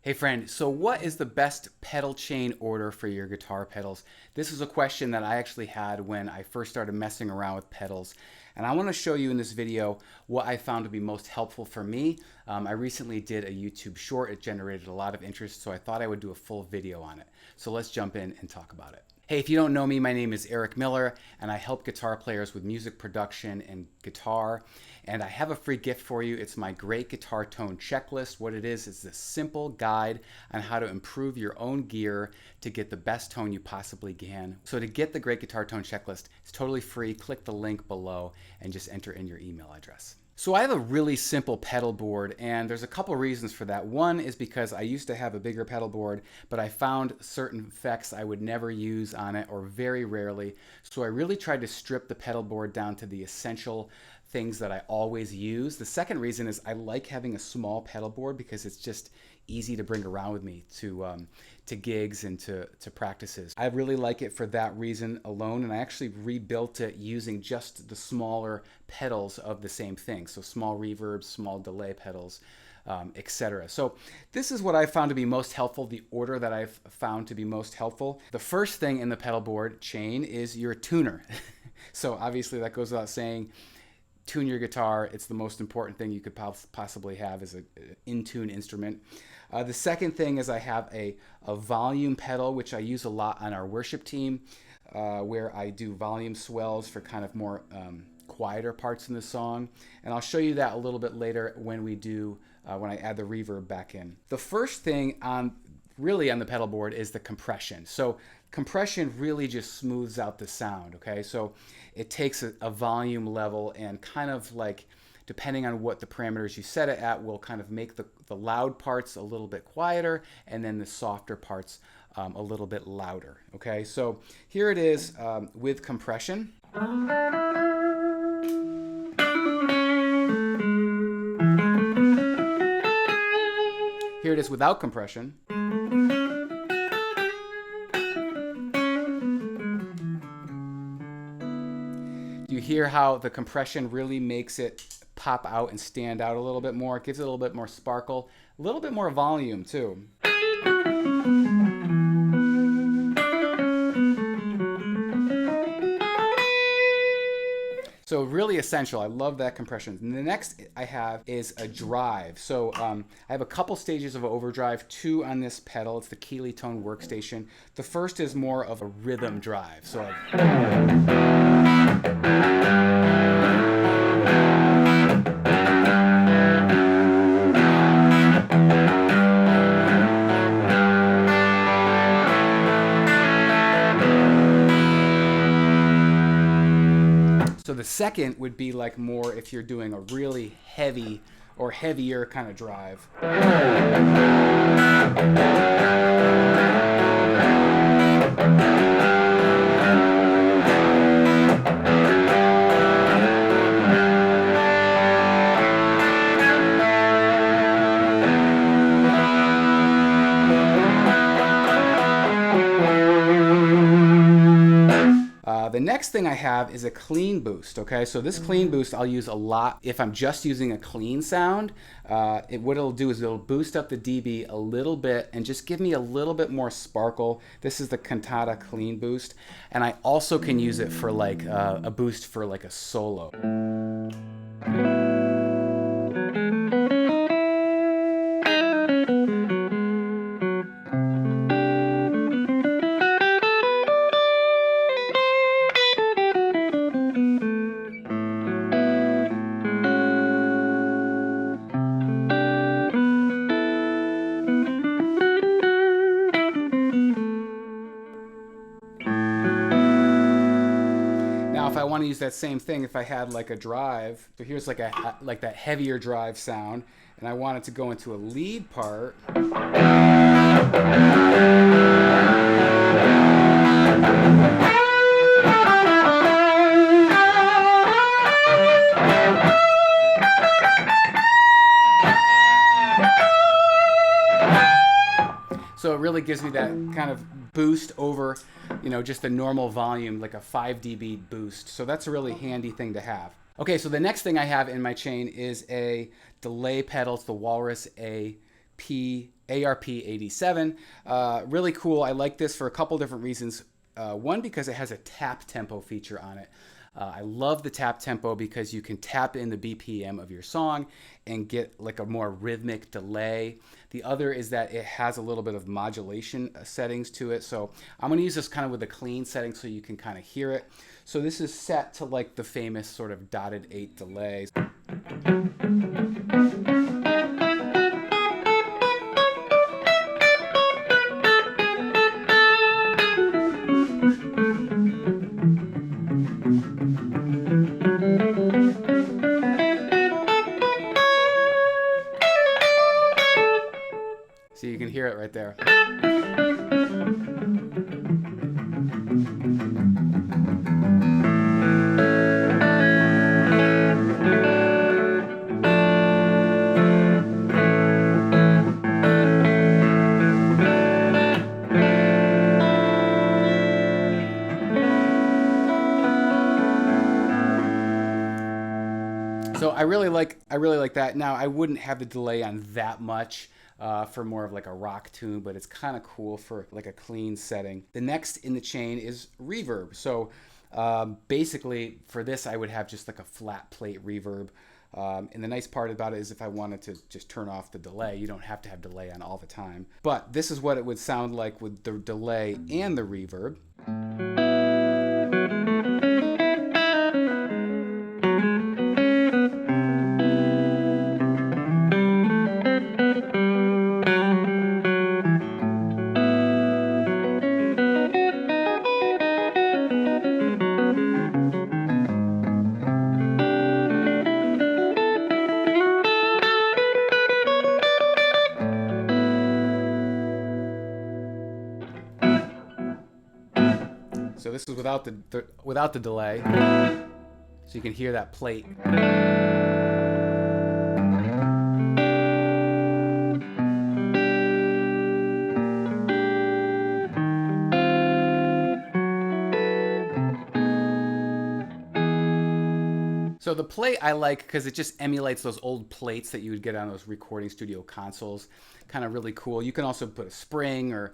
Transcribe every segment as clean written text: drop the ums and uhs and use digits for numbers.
Hey friend, so what is the best pedal chain order for your guitar pedals? This is a question that I actually had when I first started messing around with pedals. And I want to show you in this video what I found to be most helpful for me. I recently did a YouTube short. It generated a lot of interest, so I thought I would do a full video on it. So let's jump in and talk about it. Hey, if you don't know me, my name is Eric Miller, and I help guitar players with music production and guitar. And I have a free gift for you. It's my Great Guitar Tone Checklist. What it is a simple guide on how to improve your own gear to get the best tone you possibly can. So to get the Great Guitar Tone Checklist, it's totally free. Click the link below and just enter in your email address. So I have a really simple pedal board, and there's a couple reasons for that. One is because I used to have a bigger pedal board, but I found certain effects I would never use on it, or very rarely. So I really tried to strip the pedal board down to the essential things that I always use. The second reason is I like having a small pedal board because it's just easy to bring around with me to gigs and to practices. I really like it for that reason alone, and I actually rebuilt it using just the smaller pedals of the same thing. So small reverbs, small delay pedals, etc. So this is what I found to be most helpful, the order that I've found to be most helpful. The first thing in the pedal board chain is your tuner. So obviously that goes without saying. Tune your guitar. It's the most important thing you could possibly have as an in-tune instrument. The second thing is I have a volume pedal, which I use a lot on our worship team, where I do volume swells for kind of more quieter parts in the song. And I'll show you that a little bit later when when I add the reverb back in. The first thing really on the pedal board is the compression. So compression really just smooths out the sound, okay? So it takes a volume level and kind of like, depending on what the parameters you set it at, will kind of make the loud parts a little bit quieter and then the softer parts a little bit louder, okay? So here it is with compression. Here it is without compression. You hear how the compression really makes it pop out and stand out a little bit more. It gives it a little bit more sparkle, a little bit more volume too. So really essential. I love that compression. And the next I have is a drive. So I have a couple stages of overdrive, 2 on this pedal. It's the Keeley Tone workstation. The first is more of a rhythm drive. So So the second would be like more if you're doing a really heavy or heavier kind of drive. The next thing I have is a clean boost, okay? So this clean boost I'll use a lot if I'm just using a clean sound. What it'll do is it'll boost up the dB a little bit and just give me a little bit more sparkle. This is the Cantata clean boost. And I also can use it for like a boost for like a solo. If I want to use that same thing, if I had like a drive, so here's like that heavier drive sound, and I want it to go into a lead part. So it really gives me that kind of boost over, just the normal volume, like a 5 dB boost. So that's a really handy thing to have. Okay, so the next thing I have in my chain is a delay pedal. It's the Walrus A ARP87. Really cool. I like this for a couple different reasons. One, because it has a tap tempo feature on it. I love the tap tempo because you can tap in the BPM of your song and get like a more rhythmic delay. The other is that it has a little bit of modulation settings to it. So I'm going to use this kind of with a clean setting so you can kind of hear it. So this is set to like the famous sort of dotted 8 delays. So you can hear it right there. So I really like that. Now I wouldn't have the delay on that much. For more of like a rock tune, but it's kind of cool for like a clean setting. The next in the chain is reverb. So basically for this I would have just like a flat plate reverb. And the nice part about it is if I wanted to just turn off the delay, you don't have to have delay on all the time. But this is what it would sound like with the delay and the reverb. So this is without the delay, so you can hear that plate. So the plate I like because it just emulates those old plates that you would get on those recording studio consoles. Kind of really cool. You can also put a spring or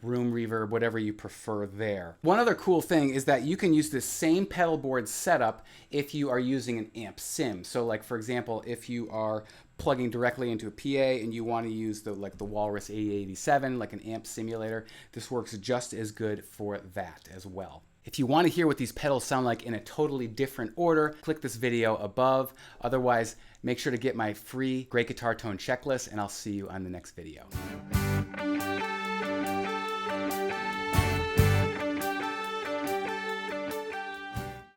room reverb, whatever you prefer there. One other cool thing is that you can use this same pedal board setup if you are using an amp sim. So like for example, if you are plugging directly into a PA and you want to use the Walrus 8087, like an amp simulator, this works just as good for that as well. If you want to hear what these pedals sound like in a totally different order, click this video above. Otherwise, make sure to get my free Great Guitar Tone checklist, and I'll see you on the next video.